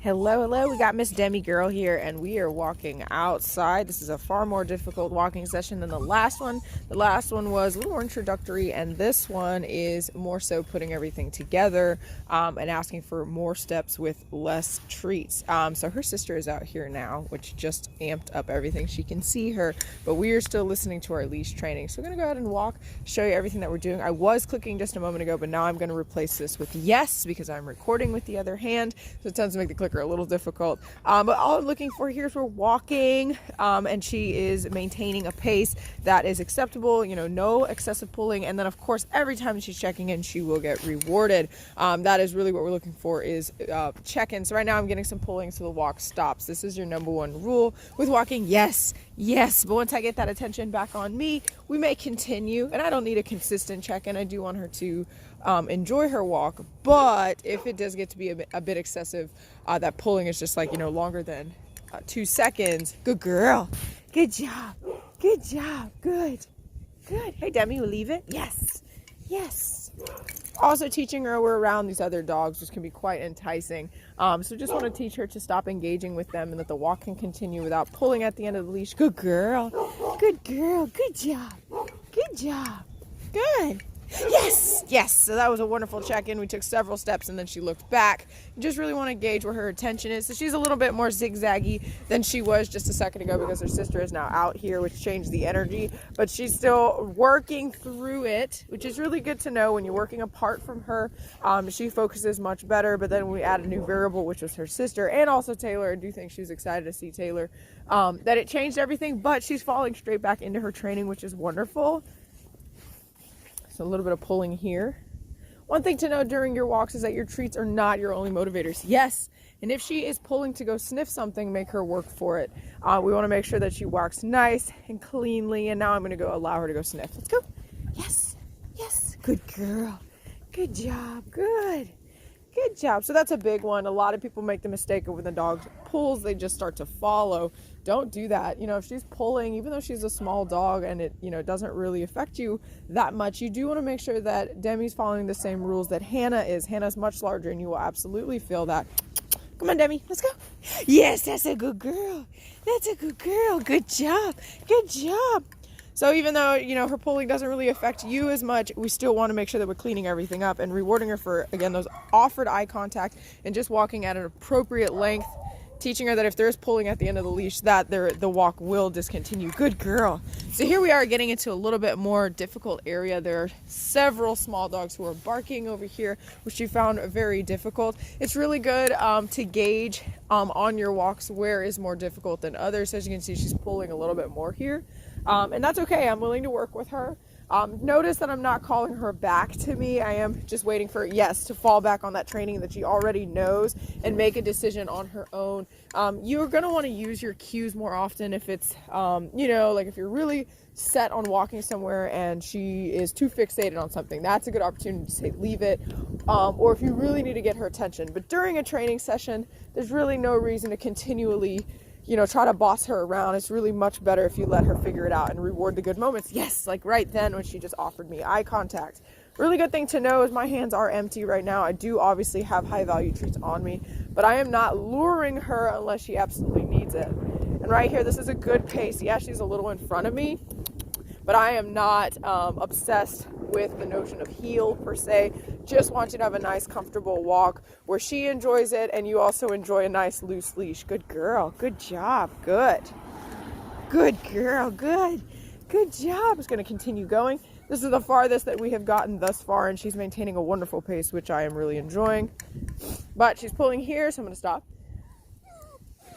Hello, hello. We got Miss Demi girl here, and we are walking outside. This is a far more difficult walking session than the last one. The last one was a little more introductory, and this one is more so putting everything together and asking for more steps with less treats. So her sister is out here now, which just amped up everything. She can see her, but we are still listening to our leash training. So we're going to go ahead and walk, show you everything that we're doing. I was clicking just a moment ago, but now I'm going to replace this with yes because I'm recording with the other hand, so it tends to make the clicker a little difficult. But all I'm looking for here is we're walking, and she is maintaining a pace that is acceptable, no excessive pulling. And then of course, every time she's checking in, she will get rewarded. That is really what we're looking for, is check-in. So right now I'm getting some pulling, so the walk stops. This is your number one rule with walking. Yes, but once I get that attention back on me, we may continue. And I don't need a consistent check-in. I do want her to enjoy her walk, but if it does get to be a bit excessive, that pulling is just longer than 2 seconds. Good girl. Good job. Good. Hey, Demi, we'll leave it. Yes. Also teaching her we're around these other dogs, which can be quite enticing. So just want to teach her to stop engaging with them and that the walk can continue without pulling at the end of the leash. Good girl. Good job. Good. Yes. So that was a wonderful check-in. We took several steps and then she looked back. You just really want to gauge where her attention is. So she's a little bit more zigzaggy than she was just a second ago because her sister is now out here, which changed the energy, but she's still working through it, which is really good to know. When you're working apart from her, she focuses much better. But then we add a new variable, which was her sister and also Taylor. I do think she was excited to see Taylor, that it changed everything, but she's falling straight back into her training, which is wonderful. So a little bit of pulling here. One thing to know during your walks is that your treats are not your only motivators. Yes, and if she is pulling to go sniff something, make her work for it. We want to make sure that she walks nice and cleanly. And now I'm going to allow her to go sniff. Let's go. Yes. Good girl. Good job. Good job. So that's a big one. A lot of people make the mistake of when the dog pulls, they just start to follow. Don't do that. If she's pulling, even though she's a small dog and it, doesn't really affect you that much, you do want to make sure that Demi's following the same rules that Hannah is. Hannah's much larger and you will absolutely feel that. Come on, Demi, let's go. Yes, that's a good girl. Good job. So even though, her pulling doesn't really affect you as much, we still want to make sure that we're cleaning everything up and rewarding her for, again, those offered eye contact and just walking at an appropriate length, teaching her that if there's pulling at the end of the leash, that the walk will discontinue. Good girl. So here we are getting into a little bit more difficult area. There are several small dogs who are barking over here, which you found very difficult. It's really good to gauge on your walks where is more difficult than others. As you can see, she's pulling a little bit more here. And that's okay. I'm willing to work with her. Notice that I'm not calling her back to me. I am just waiting for, yes, to fall back on that training that she already knows and make a decision on her own. You're going to want to use your cues more often if it's, if you're really set on walking somewhere and she is too fixated on something. That's a good opportunity to say, leave it. Or if you really need to get her attention. But during a training session, there's really no reason to continually try to boss her around. It's really much better if you let her figure it out and reward the good moments. Yes, like right then when she just offered me eye contact. Really good thing to know is my hands are empty right now. I do obviously have high value treats on me, but I am not luring her unless she absolutely needs it. And right here, this is a good pace. Yeah, she's a little in front of me, but I am not obsessed with the notion of heel per se. Just want you to have a nice, comfortable walk where she enjoys it and you also enjoy a nice loose leash. Good girl. Good job. Good girl. Good job. It's going to continue going. This is the farthest that we have gotten thus far, and she's maintaining a wonderful pace, which I am really enjoying. But she's pulling here, so I'm going to stop.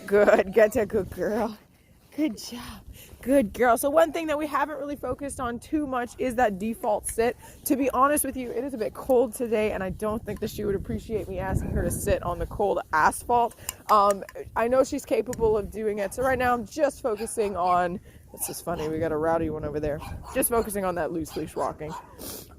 Good. Get a good girl. Good job. Good girl. So one thing that we haven't really focused on too much is that default sit. To be honest with you, it is a bit cold today, and I don't think that she would appreciate me asking her to sit on the cold asphalt. I know she's capable of doing it. So right now I'm just focusing on, this is funny, we got a rowdy one over there. Just focusing on that loose leash walking.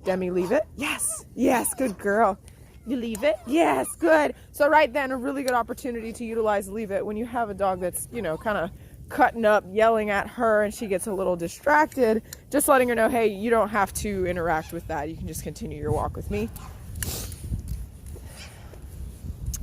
Demi, leave it. Yes, good girl. You leave it? Yes, good. So right then, a really good opportunity to utilize leave it when you have a dog that's, kind of cutting up, yelling at her, and she gets a little distracted. Just letting her know, hey, you don't have to interact with that. You can just continue your walk with me.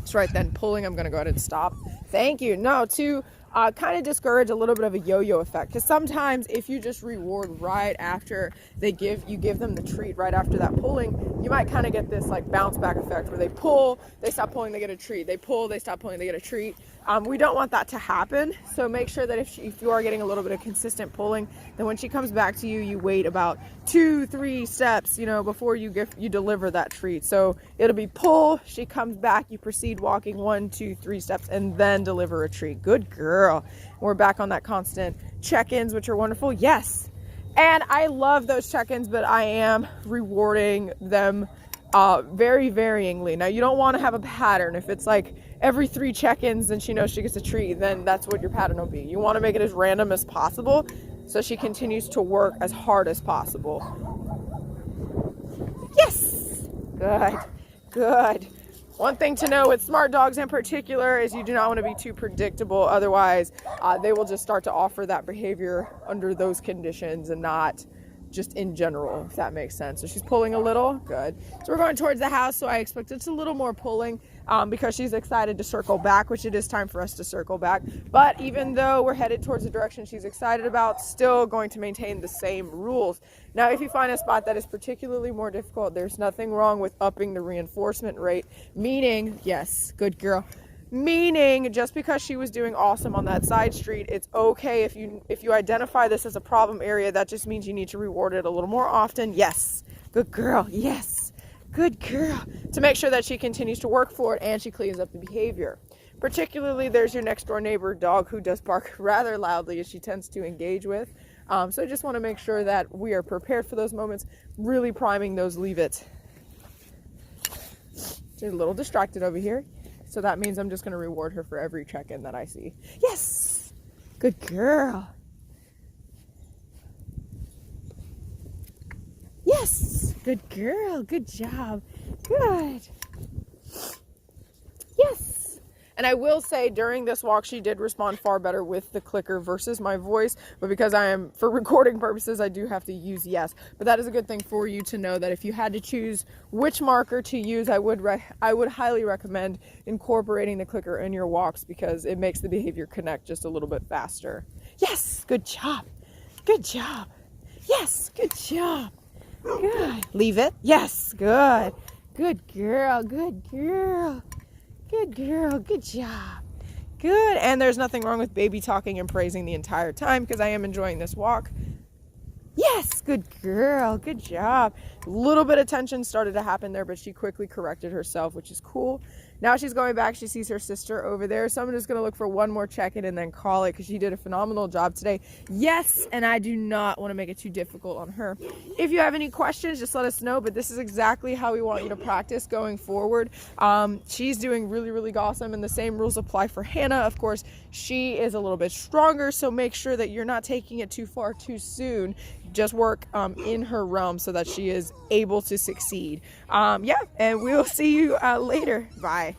So right then, pulling, I'm going to go ahead and stop. Thank you. No, to kind of discourage a little bit of a yo-yo effect, because sometimes if you just reward right after you give them the treat right after that pulling, you might kind of get this like bounce back effect where they pull, they stop pulling, they get a treat, they pull, they stop pulling, they get a treat. We don't want that to happen, so make sure that if you are getting a little bit of consistent pulling, then when she comes back to you, you wait about 2-3 steps, before you deliver that treat. So it'll be pull, she comes back, you proceed walking 1-2-3 steps, and then deliver a treat. Good girl. We're back on that constant check-ins, which are wonderful. Yes, and I love those check-ins, but I am rewarding them very varyingly. Now, you don't want to have a pattern. If it's like every 3 check-ins and she knows she gets a treat, then that's what your pattern will be. You want to make it as random as possible so she continues to work as hard as possible. Yes, good. One thing to know with smart dogs in particular is you do not want to be too predictable. Otherwise, they will just start to offer that behavior under those conditions and not just in general, if that makes sense. So she's pulling a little. Good. So we're going towards the house, so I expect it's a little more pulling because she's excited to circle back, which it is time for us to circle back. But even though we're headed towards the direction she's excited about, still going to maintain the same rules. Now, if you find a spot that is particularly more difficult, there's nothing wrong with upping the reinforcement rate, meaning, yes, good girl, meaning just because she was doing awesome on that side street, it's okay if you identify this as a problem area. That just means you need to reward it a little more often. Yes, good girl. Yes, good girl. To make sure that she continues to work for it and she cleans up the behavior. Particularly, there's your next door neighbor dog who does bark rather loudly as she tends to engage with. So I just want to make sure that we are prepared for those moments, really priming those leave it. She's a little distracted over here. So that means I'm just going to reward her for every check-in that I see. Yes! Good girl. Yes! Good girl. Good job. Good. Yes! And I will say during this walk, she did respond far better with the clicker versus my voice. But because for recording purposes, I do have to use yes. But that is a good thing for you to know, that if you had to choose which marker to use, I would highly recommend incorporating the clicker in your walks because it makes the behavior connect just a little bit faster. Yes, good job. Good job. Yes, good job. Good. Leave it. Yes, good. Good girl. Good girl. Good girl. Good job. Good. And there's nothing wrong with baby talking and praising the entire time because I am enjoying this walk. Yes, good girl. Good job. A little bit of tension started to happen there, but she quickly corrected herself, which is cool. Now she's going back. She sees her sister over there. So I'm just going to look for one more check-in and then call it because she did a phenomenal job today. Yes, and I do not want to make it too difficult on her. If you have any questions, just let us know. But this is exactly how we want you to practice going forward. She's doing really, really awesome. And the same rules apply for Hannah. Of course, she is a little bit stronger. So make sure that you're not taking it too far too soon. Just work in her realm so that she is able to succeed. Yeah, and we'll see you later. Bye.